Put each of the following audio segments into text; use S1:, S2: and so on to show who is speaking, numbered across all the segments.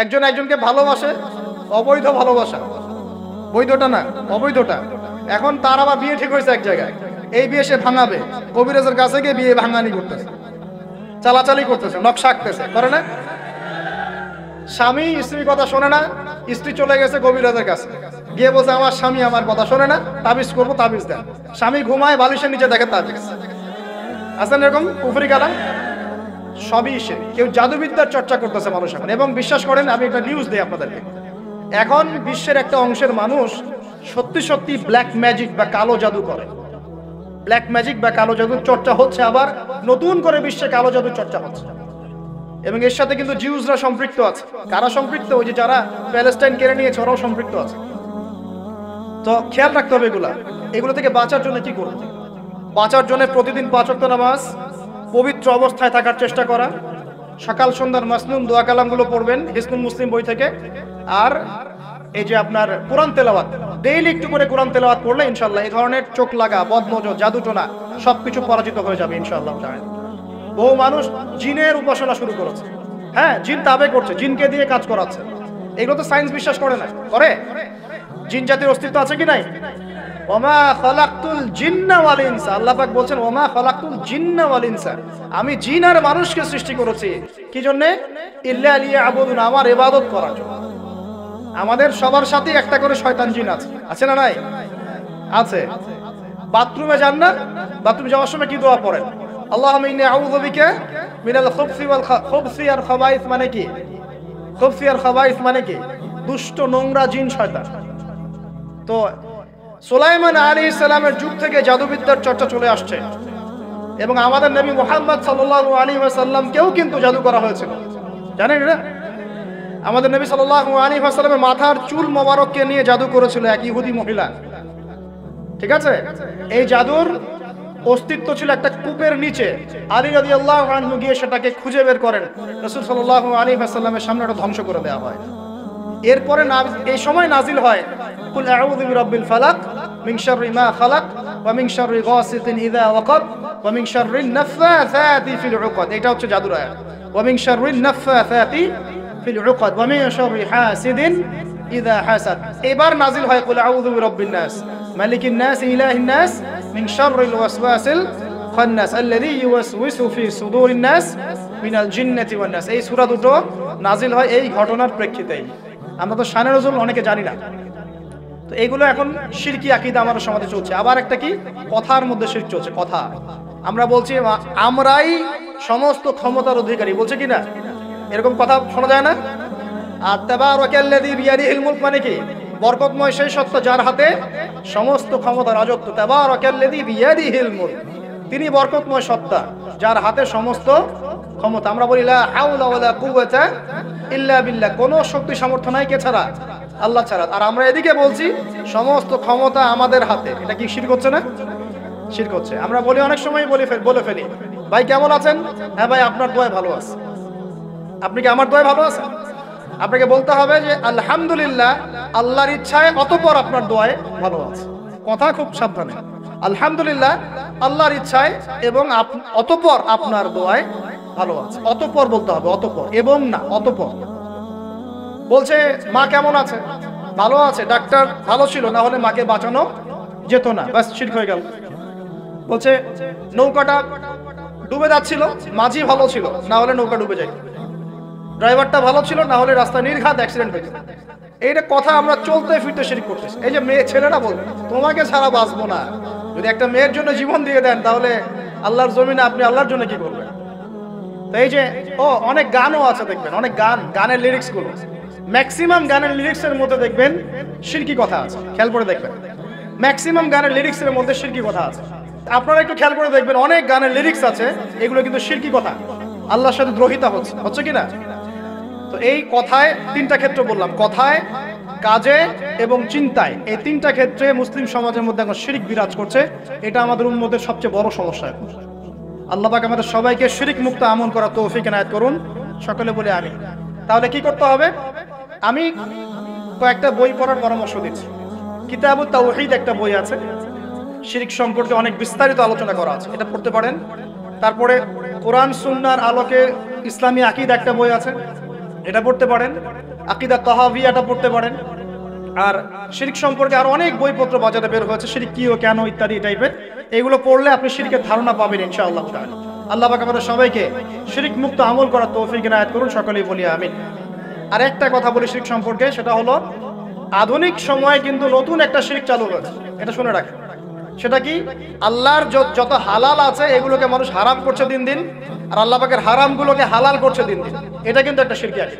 S1: একজন একজনকে ভালোবাসে, অবৈধ ভালোবাসা, বৈধটা না, অবৈধটা। এখন তার আবার বিয়ে ঠিক হয়েছে এক জায়গায়, এই বিয়ে সে ভাঙাবে, কবিরাজের কাছে গিয়ে বিয়ে ভাঙানি করতেছে, চালাচালি করতেছে, নকশা আঁকতেছে, করে না? স্বামী স্ত্রীর কথা শোনে না, স্ত্রী চলে গেছে কবিরাজের কাছে, গিয়ে বলছে আমার স্বামী আমার কথা শোনে না, তাবিজ করবো, তাবিজ দেন। স্বামী ঘুমায়, বালিশের নিচে দেখে তাবিজ। আছেন এরকম কুফরি কালাম? সবই সে। কেউ জাদুবিদ্যার চর্চা করতেছে মানুষ এখন। এবং বিশ্বাস করেন, আমি একটা নিউজ দিই আপনাদেরকে, এখন বিশ্বের একটা অংশের মানুষ সত্যি সত্যি ব্ল্যাক ম্যাজিক বা কালো জাদু করে। ব্ল্যাক ম্যাজিক বা কালো জাদুর চর্চা হচ্ছে, আবার নতুন করে বিশ্বে কালো জাদুর চর্চা হচ্ছে। এবং এর সাথে কিন্তু জিউসরা সম্পৃক্ত আছে। কারা সম্পৃক্ত? ওই যে যারা প্যালেস্টাইন কেড়ে নিয়েছে, ওরাও সম্পৃক্ত আছে। তো খেয়াল রাখতে হবে এগুলো থেকে বাঁচার জন্য কি করব? বাঁচার জন্য প্রতিদিন 5 ওয়াক্ত নামাজ, পবিত্র অবস্থায় থাকার চেষ্টা করা, সকাল সন্ধ্যার মাসনুন দোয়া কালামগুলো পড়বেন হিসনুল মুসলিম বই থেকে। আর এই যে আপনার কোরআন তেলাওয়াত, ডেইলি একটু করে কোরআন তেলাওয়াত করলে ইনশাআল্লাহ এই ধরনের চোখ লাগা, বদনজর, জাদুটোনা সবকিছু পরাজিত হয়ে যাবে ইনশাআল্লাহ। বহু মানুষ জিনের উপাসনা শুরু করেছে। হ্যাঁ, জিন তাবে করছে, জিনকে দিয়ে কাজ করাচ্ছে। এগুলো তো সায়েন্স বিশ্বাস করে না, করে? জিন জাতির অস্তিত্ব আছে কি নাই? ওমা খালাকতুল জিন্না ওয়াল ইনসা, আল্লাহ পাক বলছেন ওমা খালাকতুল জিন্না ওয়াল ইনসা, আমি জিন আর মানুষকে সৃষ্টি করেছি কি জন্য? ইল্লা লিয়াবুদুন, আমার ইবাদত করার জন্য। আমাদের সবার সাথে একটা করে শয়তান জিন আছে, আছে না নাই? আছে। বাথরুমে যান না, বাথরুমে যাওয়ার সময় কি দোয়া পড়েন? আল্লাহুম্মা ইন্নী আউযু বিকা মিনাল খুবসি ওয়াল খুবসি আর খাবাইস, মানে কি? খুবসি আর খাবাইস মানে কি? দুষ্ট, নোংরা জিন, শয়তান। তো সুলাইমান আলাইহিস সালামের যুগ থেকে জাদুবিদ্যার চর্চা চলে আসছে, এবং আমাদের নবী মুহাম্মদ সাল্লাল্লাহু আলাইহি ওয়াসাল্লামকেও কিন্তু জাদু করা হয়েছিল, জানেন এটা? আমাদের নবী সাল্লাল্লাহু আলাইহি ওয়াসাল্লামের মাথার চুল মোবারককে নিয়ে জাদু করেছিল এক ইহুদি মহিলা, ঠিক আছে? এই জাদুর অস্তিত্ব ছিল একটা কূপের নিচে। আলী রাদিয়াল্লাহু আনহু গিয়ে সেটাকে খুঁজে বের করেন, রাসূল সাল্লাল্লাহু আলাইহি ওয়াসাল্লামের সামনে ওটা ধ্বংস করে দেওয়া হয়। এরপরে এই সময় নাজিল হয় কুল আউযু বিরাব্বিল ফালাক মিন শাররি মা খালাক ওয়া মিন শাররি গাসিকিন ইযা ওয়াকাব ওয়া মিন শাররিন নাফাসাতি ফিল উকাদ। এটা হচ্ছে জাদুর আয়াত। ওয়া মিন শাররিন নাফাসাতি ফিল উকাদ ওয়া মিন শাররি হাসিদিন ইযা হাসাদ। এবার নাজিল হয় কুল আউযু বিরাব্বিন নাস মালিকিন নাস ইলাহিন নাস মিন শাররিল ওয়াসওয়াসিল খান্নাস আল্লাযী ইউওয়াসওয়িসু ফি সুদুরিন নাস মিনাল জিন্নাতি ওয়ান নাস। এই সূরা দুটো নাজিল হয় এই ঘটনার প্রেক্ষিতেই। আমরা তো শানে নজুল অনেকে জানি না। তো এইগুলো এখন শিরকি আকীদা আমাদের সমাজে চলছে। আবার একটা কি, কথার মধ্যে শিরক চলছে। কথা আমরা বলছি আমরাই সমস্ত ক্ষমতার অধিকারী, বলছে কি না? এরকম কথা শোনা যায় না? আর তাবারাকাল্লাযী বিয়াদিহিল মুলক মানে কি? বরকতময় সেই সত্তা যার হাতে সমস্ত ক্ষমতা, রাজত্ব। তাবারাকাল্লাযী বিয়াদিহিল মুলক, তিনি বরকতময় সত্তা যার হাতে সমস্ত ক্ষমতা। আমরা বলি লা হাওলা ওয়ালা কুওয়াতা ইল্লা বিল্লাহ, কোনো শক্তি সামর্থ্য নাই কে ছাড়া? আল্লাহ ছাড়া। আর আমরা এদিকে বলছি সমস্ত ক্ষমতা আমাদের হাতে। এটা কি শিরক হচ্ছে না? শিরক হচ্ছে। আমরা বলি অনেক সময় বলে ফেলি ভাই কেমন আছেন? হ্যাঁ ভাই আপনার দোয়ায় ভালো আছে। আপনি কি আমার দোয়ায় ভালো আছেন? আপনাকে বলতে হবে যে আলহামদুলিল্লাহ, আল্লাহর ইচ্ছায়, অতঃপর আপনার দোয়ায় ভালো আছে। কথা খুব সাবধানে। আলহামদুলিল্লাহ, আল্লাহর ইচ্ছায়, এবং অতঃপর আপনার দোয়ায় ভালো আছে। অতঃপর বলতে হবে, অতঃপর, এবং না, অতঃপর। বলছে মা কেমন আছে? ভালো আছে, ডাক্তার ভালো ছিল, না হলে মাকে বাঁচানো যেত না। ব্যাস, শিরক হয়ে গেল। বলছে নৌকাটা ডুবে যাচ্ছিল, মাঝি ভালো ছিল, না হলে নৌকা ডুবে যায়। ড্রাইভারটা ভালো ছিল, না হলে রাস্তায় নির্ঘাত অ্যাক্সিডেন্ট হয়েছে। এইটা কথা আমরা চলতে ফিরতে শিরক করতেছি। এই যে ছেলেরা বলবে তোমাকে ছাড়া বাঁচবো না, যদি একটা মেয়ের জন্য জীবন দিয়ে দেন তাহলে আল্লাহর জমিনে আপনি আল্লাহর জন্য কি করবেন? তো এই যে অনেক গানও আছে, দেখবেন অনেক গানের লিরিক্স গুলো, ম্যাক্সিমাম গানের লিরিক্সের মধ্যে দেখবেন শিরকি কথা আছে। খেয়াল করে দেখবেন, ম্যাক্সিমাম গানের লিরিক্সের মধ্যে শিরকি কথা আছে। আপনারা একটু খেয়াল করে দেখবেন, অনেক গানের লিরিক্স আছে এগুলো কিন্তু শিরকি কথা, আল্লাহর সাথে দ্রোহিতা হচ্ছে কিনা? তো এই কথায় তিনটা ক্ষেত্র বললাম, কথায়, কাজে এবং চিন্তায়। এই তিনটা ক্ষেত্রে মুসলিম সমাজের মধ্যে এখন শিরক বিরাজ করছে। এটা আমাদের উম্মতের সবচেয়ে বড় সমস্যা। আল্লাহ পাক আমাদের সবাইকে শিরক মুক্ত আমল করার তৌফিক এনায়েত করুন। সকলে বলে আমিন। তাহলে কি করতে হবে? আমি কয়েকটা বই পড়ার পরামর্শ দিচ্ছি। কিতাবুত তাওহীদ একটা বই আছে, শিরক সম্পর্কে অনেক বিস্তারিত আলোচনা করা আছে, এটা পড়তে পারেন। তারপরে কোরআন সুন্নাহর আলোকে ইসলামী আকীদা একটা বই আছে, এটা পড়তে পারেন, আকিদা তাহাভিয়াটা পড়তে পারেন। আর শিরক সম্পর্কে আরো অনেক বইপত্র বাজারে বের হয়েছে, শিরক কি ও কেন ইত্যাদি টাইপের। এগুলো পড়লে আপনি শিরকের ধারণা পাবেন ইনশাআল্লাহ তাআলা। আল্লাহ পাক আমাদের সবাইকে শিরক মুক্ত আমল করার তৌফিক ইনায়াত করুন, সকলেই বলি আমিন। আর একটা কথা বলি শিরক সম্পর্কে, সেটা হলো আধুনিক সময়ে কিন্তু নতুন একটা শিরক চালু হয়েছে, এটা শুনে রাখেন। সেটা কি? আল্লাহর যত হালাল আছে এগুলোকে মানুষ হারাম করছে দিন দিন, আর আল্লাহ পাকের হারামগুলোকে হালাল করছে দিন দিন। এটা কিন্তু একটা শিরকি আছে,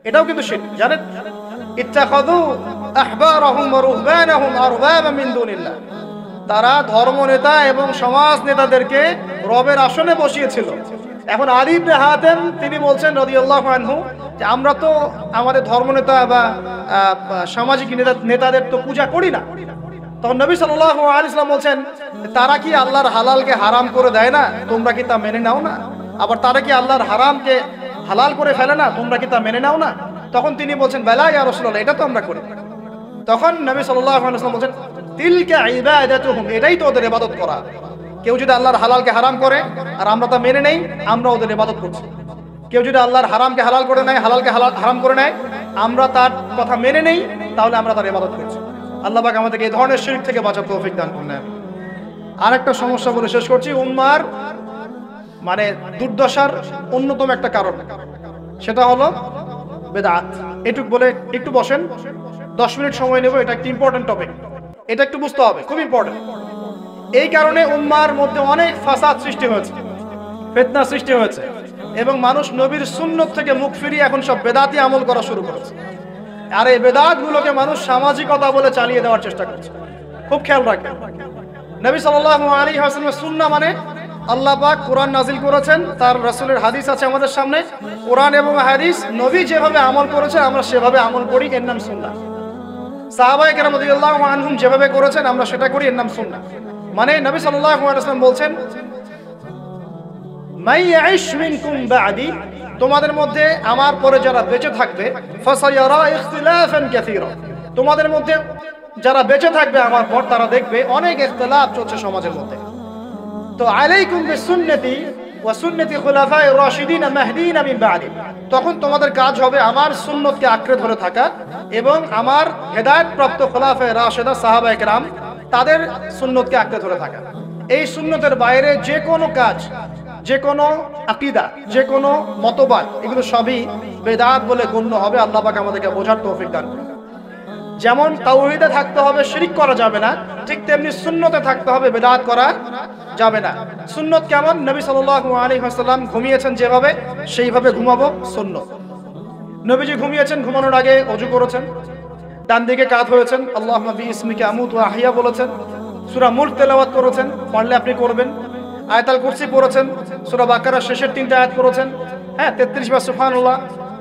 S1: এটাও কিন্তু শিরক, জানেন? ইত্তাখাযু আহবারহুম ওয়া রুহবানাহুম আরবাবা মিন দুনিল্লাহ, তারা ধর্ম নেতা এবং সমাজ নেতাদেরকে রবের আসনে বসিয়েছিল। এখন আলী ইবনে হাতেম তিনি বলছেন রাদিয়াল্লাহু আনহু যে আমরা তো আমাদের ধর্মনেতা বা সামাজিক নেতাদের তো পূজা করি না। তখন নবী সাল্লাল্লাহু আলাইহি ওয়াসাল্লাম বলছেন তারা কি আল্লাহর হালালকে হারাম করে দেয় না, তোমরা কি তা মেনে নাও না? আবার তারা কি আল্লাহর হারামকে হালাল করে ফেলে না, তোমরা কি তা মেনে নাও না? তখন তিনি বলছেন বেলা ইয়া রাসূলুল্লাহ, এটা তো আমরা করি। তখন নবী সাল্লাল্লাহু আলাইহি ওয়াসাল্লাম বলছেন তিলকা ইবাদাতুহুম, এটাই তো ওদের ইবাদত করা। কেউ যদি আল্লাহর হালালকে হারাম করে আর আমরা তা মেনে নেই, আমরা ওদের ইবাদত করছি। কেউ যদি আল্লাহর হারামকে হালাল করে নেয়, হালালকে হারাম করে নেয়, আমরা তার কথা মেনে নেই, তাহলে আমরা তার ইবাদত করছি। আল্লাহ পাক আমাদেরকে এই ধরনের শিরক থেকে বাঁচার তৌফিক দান করুন। আরেকটা সমস্যা বলে শেষ করছি, উম্মার মানে দুর্দশার অন্যতম একটা কারণ, সেটা হলো বেদাত। এটুক বলে একটু বসেন, 10 মিনিট সময় নেব, এটা একটা ইম্পর্টেন্ট টপিক, এটা একটু বুঝতে হবে, খুব ইম্পর্টেন্ট। এই কারণে উম্মার মধ্যে অনেক ফাসাদ সৃষ্টি হয়েছে, ফিতনা সৃষ্টি হয়েছে, এবং মানুষ নবীর সুন্নত থেকে মুখ ফিরিয়ে এখন সব বেদাতি আমল করা শুরু করেছে। আর এই বেদাতগুলোকে মানুষ সামাজিকতা বলে চালিয়ে দেওয়ার চেষ্টা করছে। খুব খেয়াল রাখবেন, নবী সাল্লাল্লাহু আলাইহি ওয়াসাল্লামের সুন্নাহ মানে আল্লাহ পাক কোরআন নাজিল করেছেন, তার রাসূলের হাদিস আছে আমাদের সামনে। কোরআন এবং হাদিস নবী যেভাবে আমল করেছেন আমরা সেভাবে আমল করি, এর নাম সুন্নাহ। সাহাবায়ে কেরাম রাদিয়াল্লাহু আনহুম যেভাবে করেছেন আমরা সেটা করি, এর নাম সুন্নাহ। মানে নবী সাল্লাল্লাহু আলাইহি ওয়াসাল্লাম বলছেন মাই ইয়াইশ মিনকুম বা'দি, তোমাদের মধ্যে আমার পরে যারা বেঁচে থাকবে, ফাসায়ারা ইখতিলাফান কাসীরা, তোমাদের মধ্যে যারা বেঁচে থাকবে আমার পর তারা দেখবে অনেক ইখতিলাফ চলছে সমাজের মধ্যে। তো আলাইকুম বিসুন্নতি ওয়া সুন্নতি খুলাফায়ে রাশিদিন মাহদিন মিন বা'দি, তখন তোমাদের কাজ হবে আমার সুন্নতকে আঁকড়ে ধরে থাকা এবং আমার হেদায়েতপ্রাপ্ত খুলাফায়ে রাশিদা সাহাবায়ে কেরাম তাদের সুন্নতকে আঁকড়ে ধরে থাকা। এই সুন্নতের বাইরে যে কোনো কাজ, যে কোনো আকীদা, যে কোনো মতবাদ, এগুলো সবই বেদাত বলে গণ্য হবে। আল্লাহ পাক আমাদেরকে বোঝার তৌফিক দান করুন। যেমন তাওহীদে থাকতে হবে, শিরক করা যাবে না, ঠিক তেমনি সুন্নতে থাকতে হবে, বেদাত করা যাবে না। সুন্নত কেমন? নবী সাল্লাল্লাহু আলাইহি ওয়াসাল্লাম ঘুমিয়েছেন যেভাবে, সেইভাবে ঘুমাবো সুন্নত। নবীজি ঘুমিয়েছেন, ঘুমানোর আগে ওযু করেছেন, ডান দিকে কাত হয়েছেন, আল্লাহুম্মা বিইসমিকা আমুতু ওয়া আহইয়া বলেছেন, সূরা মুলক তেলাওয়াত করেছেন, পারলে আপনি করবেন। আয়াতুল কুরসি পড়েছেন, সূরা বাকারার শেষের 3টা আয়াত পড়েছেন, হ্যাঁ 33 বার সুবহানাল্লাহ,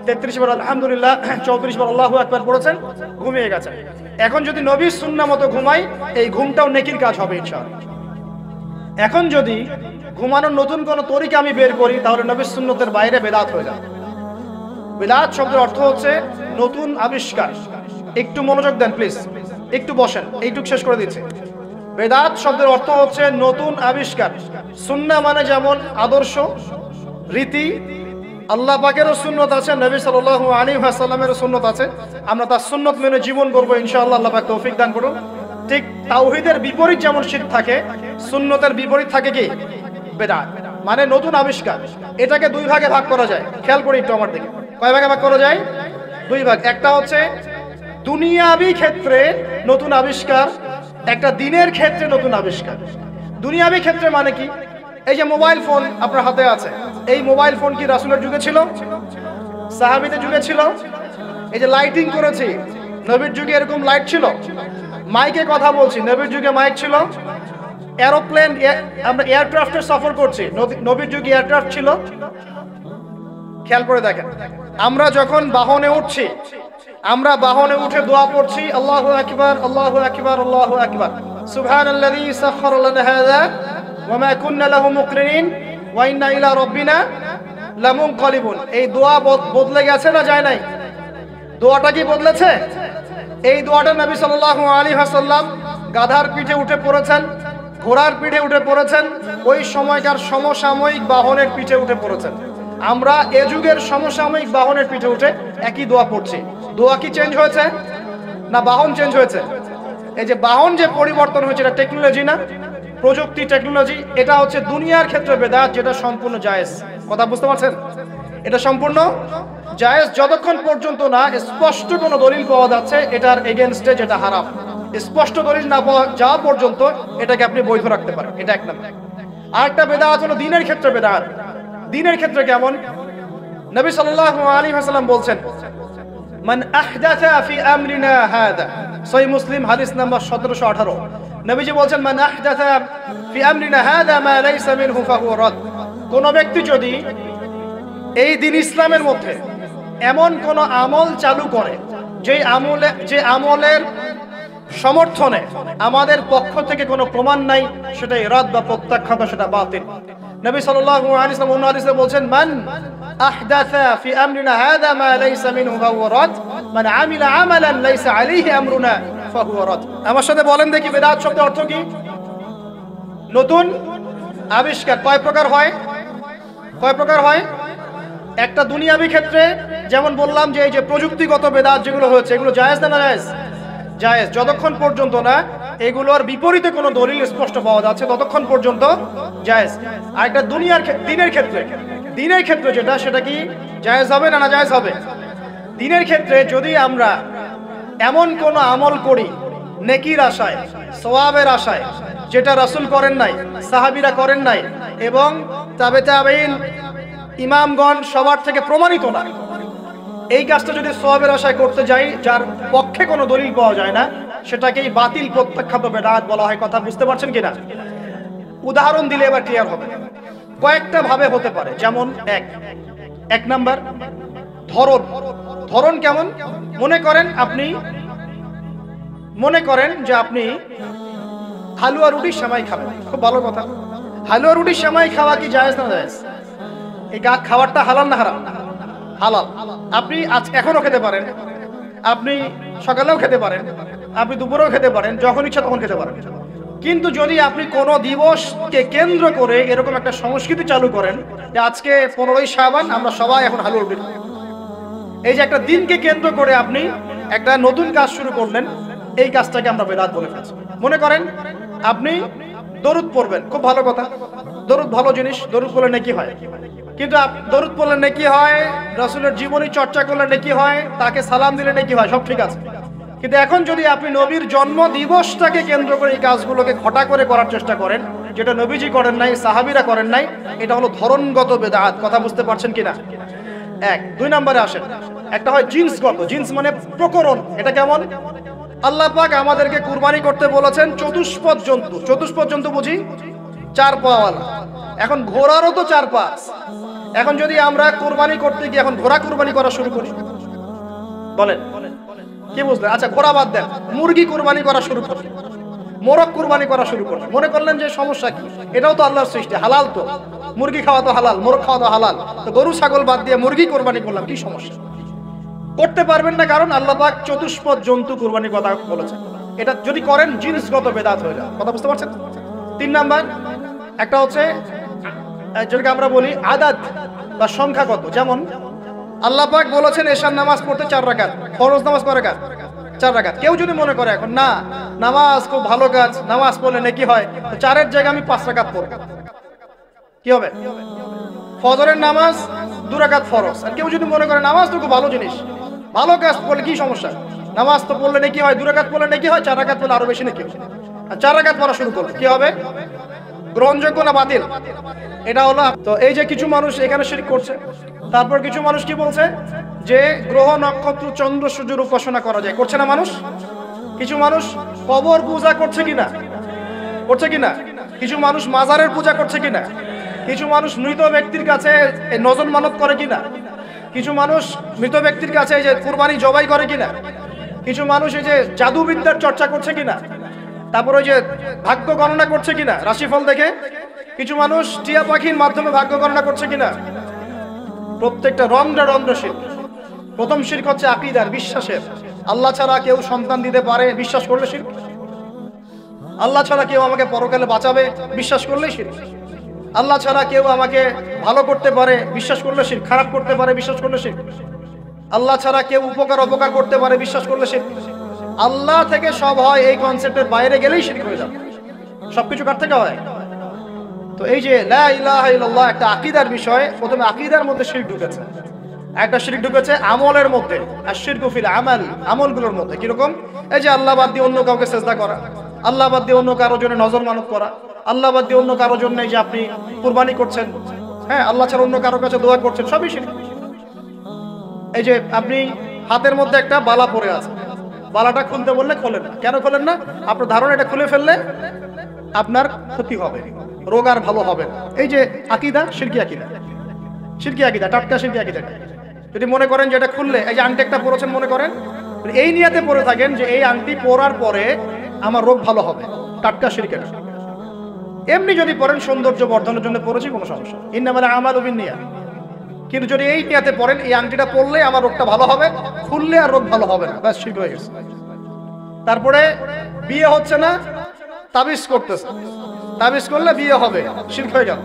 S1: 33 বার আলহামদুলিল্লাহ, 34 বার আল্লাহু আকবার পড়েছেন, ঘুমিয়ে গেছেন। এখন যদি নবীর সুন্নাহ মতো ঘুমাই, এই ঘুমটাও নেকির কাজ হবে ইনশাআল্লাহ। এখন যদি ঘুমানোর নতুন কোনো তরিকা আমি বের করি, তাহলে নবীর সুন্নতের বাইরে বেদাত হয়ে যাবে। বেদাত শব্দের অর্থ হচ্ছে নতুন আবিষ্কার। একটু মনোযোগ দেন প্লিজ, একটু বসেন, এইটুক শেষ করে দিচ্ছি। বেদাত শব্দের অর্থ হচ্ছে নতুন আবিষ্কার। সুন্নাহ মানে যেমন আদর্শ, রীতি, আল্লাহ পাকেরও সুন্নত আছে, নবী সাল্লাল্লাহু আলাইহি ওয়াসাল্লামেরও সুন্নত আছে, আমরা তার সুন্নত মেনে জীবন করবো ইনশাআল্লাহ। আল্লাহ পাক তৌফিক দান করুন। ঠিক তাওহীদের বিপরীত যেমন শিরক থাকে, সুন্নতের বিপরীত থাকে কি? বেদাত, মানে নতুন আবিষ্কার। এটাকে দুই ভাগে ভাগ করা যায়, খেয়াল করি একটু আমার দিকে। কয় ভাগে ভাগ করা যায়? দুই ভাগ। একটা হচ্ছে দুনিয়াবি ক্ষেত্রে নতুন আবিষ্কার, একটা দিনের ক্ষেত্রে নতুন আবিষ্কার। দুনিয়াবি ক্ষেত্রে মানে কি? এই যে মোবাইল ফোন আপনার হাতে আছে, এই মোবাইল ফোন কি রাসূলের যুগে ছিল? সাহাবীদের যুগে ছিল? এই যে লাইটিং করেছি, নবীর যুগে এরকম লাইট ছিল? মাইকে কথা বলছি, নবীর যুগে মাইক ছিল? এরোপ্লেন, আমরা এয়ারক্রাফটে সফর করছি, নবীর যুগে এয়ারক্রাফট ছিল? খেয়াল করে দেখেন, আমরা যখন বাহনে উঠছি, আমরা বাহনে উঠে দোয়া পড়ছি, আল্লাহু আকবার, আল্লাহু আকবার, আল্লাহু আকবার, সুবহানাল্লাযী সাখখারা লানা হাযা ওয়া মা কুন্না লাহু মুকরিনিন ওয়া ইন্না ইলা রাব্বিনা লামুনকালিবুন। এই দোয়া বদলে গেছে না যায় নাই? দোয়াটা কি বদলেছে? এই দোয়াটা নবী সাল্লাল্লাহু আলাইহি ওয়াসাল্লাম গাধার পিঠে উঠে পড়েছেন, ঘোড়ার পিঠে উঠে পড়েছেন, ওই সময়কার সমসাময়িক বাহনের পিঠে উঠে পড়েছেন। আমরা এ যুগের সমসাময়িক বাহনের পিঠে উঠে একই দোয়া পড়ছি। দোয়া কি চেঞ্জ হয়েছে না বাহন চেঞ্জ হয়েছে? এই যে বাহন যে পরিবর্তন হয়েছে এটা টেকনোলজি না, প্রযুক্তি টেকনোলজি। এটা হচ্ছে দুনিয়ার ক্ষেত্রে বেদাত, যেটা সম্পূর্ণ জায়েজ। কথা বুঝতে পারছেন? এটা সম্পূর্ণ জায়েজ যতক্ষণ পর্যন্ত না স্পষ্ট কোনো দলিল পাওয়া যাচ্ছে এটার এগেনস্টে, যেটা হারাম। স্পষ্ট দলিল না পাওয়া যাওয়া পর্যন্ত এটাকে আপনি বৈধ রাখতে পারেন। এটা এক নম্বর। আরেকটা বেদাত হলো দিনের ক্ষেত্রে বেদাত। দিনের ক্ষেত্রে কেমন? নবী সাল্লাল্লাহু আলাইহি ওয়াসাল্লাম বলছেন, মান আহদাথা ফি আমরিনা হাদা, সহিহ মুসলিম হাদিস নাম্বার 1718। নবীজি বলছেন, মান আহদাথা ফি আমরিনা হাদা মা লাইসা মিনহু ফাহুয়া রাদ। কোন ব্যক্তি যদি এই দিন ইসলামের মধ্যে এমন কোন আমল চালু করে যে আমলের সমর্থনে আমাদের পক্ষ থেকে কোনো প্রমাণ নাই, সেটাই রাদ বা প্রত্যাখ্যাত, সেটা বাতিল। নবী সাল্লাল্লাহু আলাইহি ওয়াসাল্লাম অন্য হাদিসে বলছেন, মান আহদাথা ফি আমরিনা হাদা মা লাইসা মিনহু ফাহুয়া রাদ, মান আমিলা আমালান লাইসা আলাইহি আমরুনা ফাহুয়া রাদ। আমার সাথে বলেন দেখি, বেদাত শব্দের অর্থ কি? নতুন আবিষ্কার। কয় প্রকার হয়? কয় প্রকার হয়? একটা দুনিয়াবি ক্ষেত্রে, যেমন বললাম যে এই যে প্রযুক্তিগত বেদাত যেগুলো হয়েছে, এগুলো জায়েজ না জায়েজ? জায়েজ। যতক্ষণ পর্যন্ত না এগুলোর বিপরীতে কোনো দলিল স্পষ্ট পাওয়া যাচ্ছে ততক্ষণ পর্যন্ত জায়েজ। আর একটা দিনের ক্ষেত্রে যেটা, সেটা কি জায়েজ হবে না জায়েজ হবে? দিনের ক্ষেত্রে যদি আমরা এমন কোন আমল করি নেকির আশায়, সওয়াবের আশায়, যেটা রাসূল করেন নাই, সাহাবীরা করেন নাই, এবং তাবেঈন ইমামগণ সবার থেকে প্রমাণিত না, এই কাজটা যদি সওয়াবের আশায় করতে যাই যার পক্ষে কোনো দলিল পাওয়া যায় না, সেটাকেই বাতিল প্রত্যাখ্যাত বেদাত বলা হয়। কথা বুঝতে পারছেন কিনা? উদাহরণ দিলে এবার ক্লিয়ার হবে। কয়েকটা ভাবে হতে পারে। যেমন এক নাম্বার ধরন কেমন? মনে করেন যে আপনি হালুয়া রুটি সেমাই খাবেন। খুব ভালো কথা। হালুয়া রুটি সেমাই খাওয়া কি জায়েজ না জায়েজ? এই খাবারটা হালাল না হারাম? হালাল। আপনি আজ এখনো খেতে পারেন, আপনি সকালেও খেতে পারেন, আপনি দুপুরেও খেতে পারেন, যখন ইচ্ছা তখন খেতে পারেন। কিন্তু যদি আপনি কোনো দিবসকে কেন্দ্র করে এরকম একটা সংস্কৃতি চালু করেন যে আজকে 15ই শাবান আমরা সবাই এখন হালুয়া রুটি খাবো, এই যে একটা দিনকে কেন্দ্র করে আপনি একটা নতুন কাজ শুরু করলেন, এই কাজটাকে আমরা বেদাত বলে ফেলছি। মনে করেন আপনি দরুদ পড়বেন, খুব ভালো কথা, দরুদ ভালো জিনিস, দরুদ পড়লে নেকি হয়। কিন্তু দরুদ পড়লে নেকি হয়, রাসূলের জীবনী চর্চা করলে নেকি হয়, তাকে সালাম দিলে নেকি হয়, সব ঠিক আছে। কিন্তু এখন যদি আপনি নবীর জন্ম দিবসটাকে কেন্দ্র করে এই কাজগুলোকে ঘটা করে করার চেষ্টা করেন, যেটা নবীজি করেন নাই, সাহাবীরা করেন নাই, এটা হলো ধরনগত বেদাত। কথা বুঝতে পারছেন কিনা? দুই নম্বরে আসেন, একটা হয় জিন্সগত। জিন্স মানে প্রকরণ। এটা কেমন? আল্লাহ পাক আমাদেরকে কুরবানি করতে বলেছেন চতুষ্পদ জন্তু। চতুষ্পদ জন্তু বুঝি 4 পাওয়ালা। এখন ঘোড়ারও তো 4 পা। এখন যদি আমরা কুরবানি করতে গিয়ে এখন ঘোড়া কুরবানি করা শুরু করি, বলেন কি বুঝলেন? আচ্ছা ঘোড়া বাদ দেন, মুরগি কুরবানি করা শুরু করি, মোরগ কুরবানি করা শুরু করি, মনে করলেন যে সমস্যা কি? এটাও তো আল্লাহর সৃষ্টি, হালাল তো, মুরগি খাওয়া তো হালাল, মোরগ খাওয়া তো হালাল, তো গরু ছাগল বাদ দিয়ে মুরগি কুরবানি করলাম, কি সমস্যা? করতে পারবেন না, কারণ আল্লাহ পাক চতুষ্পদ জন্তু কুরবানির কথা বলেছেন। এটা যদি করেন জিনসগত বেদাত হয়ে যায়। কথা বুঝতে পারছেন? 3 নাম্বার একটা হচ্ছে যেটাকে আমরা বলি আদাদ বা সংখ্যাগত। যেমন আল্লাহ পাক বলেছেন এশার নামাজ পড়তে 4 রাকাত, ফরজ নামাজ কয় রাকাত? 4 রাকাত। কেউ যদি মনে করে এখন না নামাজ খুব ভালো কাজ, নামাজ পড়লে নেকি হয়, তো 4-এর জায়গায় আমি 5 রাকাত পড়ব, কি হবে? ফজরের নামাজ 2 রাকাত ফরজ। আর কেউ যদি মনে করে নামাজ তো খুব ভালো জিনিস, ভালো কাজ করলে কি সমস্যা, নামাজ তো পড়লে নেকি হয়, 2 রাকাত পড়লে নেকি হয়, 4 রাকাত পড়লে আরো বেশি নেকি হয়, আর 4 রাকাত পড়া শুরু করবে, কি হবে? গ্রহণযোগ্য না বাতিল? এটা হলো। তো এই যে কিছু মানুষ এখানে শিরক করছে, তারপর কিছু মানুষ কি বলছে যে গ্রহ নক্ষত্র চন্দ্র সূর্যের উপাসনা করা যায়, করছে না মানুষ? কিছু মানুষ কবর পূজা করছে কিনা? করছে কিনা? কিছু মানুষ মাজারের পূজা করছে কিনা? কিছু মানুষ মৃত ব্যক্তির কাছে নজর মানত করে কিনা? কিছু মানুষ মৃত ব্যক্তির কাছে এই যে কুরবানি জবাই করে কিনা? কিছু মানুষ এই যে জাদুবিদ্যার চর্চা করছে কিনা? তারপর ওই যে ভাগ্য গণনা করছে কিনা রাশিফল দেখে? কিছু মানুষ টিয়া পাখির মাধ্যমে ভাগ্য গণনা করছে কিনা? প্রত্যেকটা রন্ধ্রে শিরক। প্রথম শিরক হচ্ছে আকীদার, বিশ্বাসের। আল্লাহ ছাড়া কেউ সন্তান দিতে পারে বিশ্বাস করলে শিরক। আল্লাহ ছাড়া কেউ আমাকে পরকালে বাঁচাবে বিশ্বাস করলেই শিরক। আল্লাহ ছাড়া কেউ আমাকে ভালো করতে পারে বিশ্বাস করলে শিরক, খারাপ করতে পারে বিশ্বাস করলে শিরক। আল্লাহ ছাড়া কেউ উপকার অপকার করতে পারে বিশ্বাস করলে শিরক। আল্লাহ থেকে সব হয়, এই কনসেপ্টের বাইরে গেলেই শিরক হয়ে যাবে। সবকিছু কার থেকে হয়? তো এই যে লা ইলাহা ইল্লাল্লাহ একটা আকীদার বিষয়, প্রথমে আকীদার মধ্যে শিরক ঢুকেছে। একটা শিরক ঢুকেছে আমলের মধ্যে, আর শিরকু ফিল আমাল, আমলগুলোর মধ্যে। কিরকম? এই যে আল্লাহ বাদ দিয়ে অন্য কাউকে সেজদা করা, আল্লাহ বাদ দিয়ে অন্য কারোর জন্য নজর মানত করা, আল্লাহ বাদ দিয়ে অন্য কারোর জন্য এই যে আপনি কুরবানি করছেন, হ্যাঁ, আল্লাহ ছাড়া অন্য কারোর কাছে দোয়া করছেন, সবই শিরক। এই যে আপনি হাতের মধ্যে একটা বালা পরে আছে, বালাটা খুলতে বললে খোলেন না। কেন খোলেন না? আপনার ধারণা এটা খুলে ফেললে আপনার ক্ষতি হবে, রোগ আর ভালো হবে না। এই যে আকীদা, শিরকি আকীদা, শিরকি আকীদা, টাটকা শিরকি আকীদা। যদি মনে করেন যে এটা খুললে, এই যে আংটি একটা পরেছেন, মনে করেন এই নিয়াতে পরে থাকেন যে এই আংটি পরার পরে আমার রোগ ভালো হবে, টাটকা শিরক এটা। এমনি যদি পরেন সৌন্দর্য বর্ধনের জন্য পরেছি, কোনো সমস্যা, ইন্নামাল আমালু বিন্নিয়াত। কিন্তু যদি এই নিয়াতে পরেন এই আংটিটা পরলে আমার রোগটা ভালো হবে, খুললে আর রোগ ভালো হবে না, ব্যাস শিরক হয়ে গেছে। তারপরে বিয়ে হচ্ছে না, তাবিজ করতেছে, তাবিজ করলে বিয়ে হবে, শিরক হয়ে গেল।